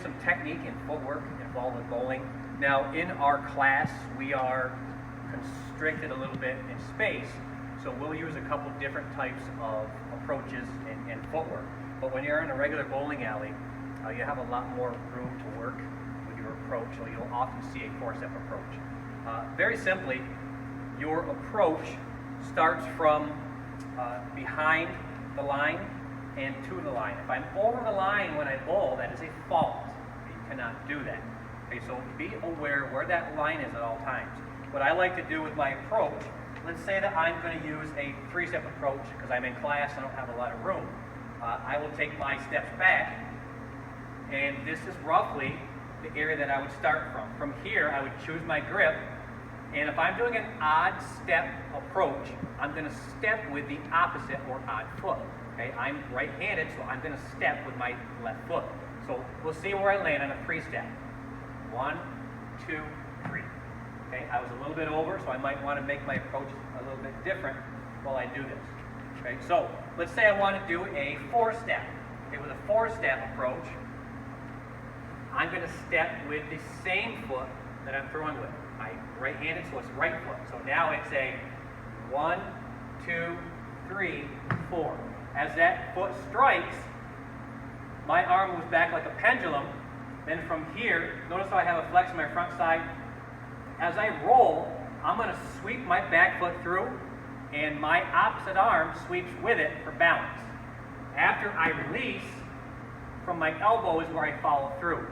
some technique and footwork involved with bowling. Now, in our class, we are constricted a little bit in space, so we'll use a couple different types of approaches and footwork. But when you're in a regular bowling alley, you have a lot more room to work with your approach, so you'll often see a four-step approach. Very simply, your approach starts from behind the line and to the line. If I'm over the line when I bowl, that is a fault. You cannot do that. Okay, so be aware where that line is at all times. What I like to do with my approach, let's say that I'm going to use a three-step approach because I'm in class and I don't have a lot of room. I will take my steps back, and this is roughly the area that I would start from. From here, I would choose my grip, and if I'm doing an odd step approach, I'm going to step with the opposite or odd foot. Okay, I'm right-handed, so I'm going to step with my left foot. So we'll see where I land on a three-step. 1, 2, 3. Okay, I was a little bit over, so I might want to make my approach a little bit different while I do this. Okay, so let's say I want to do a four-step. Okay, with a four-step approach, I'm going to step with the same foot that I'm throwing with. I'm right-handed, so it's right foot. So now it's a 1, 2, 3, 4. As that foot strikes, my arm moves back like a pendulum. Then from here, notice how I have a flex in my front side. As I roll, I'm going to sweep my back foot through, and my opposite arm sweeps with it for balance. After I release, from my elbow is where I follow through.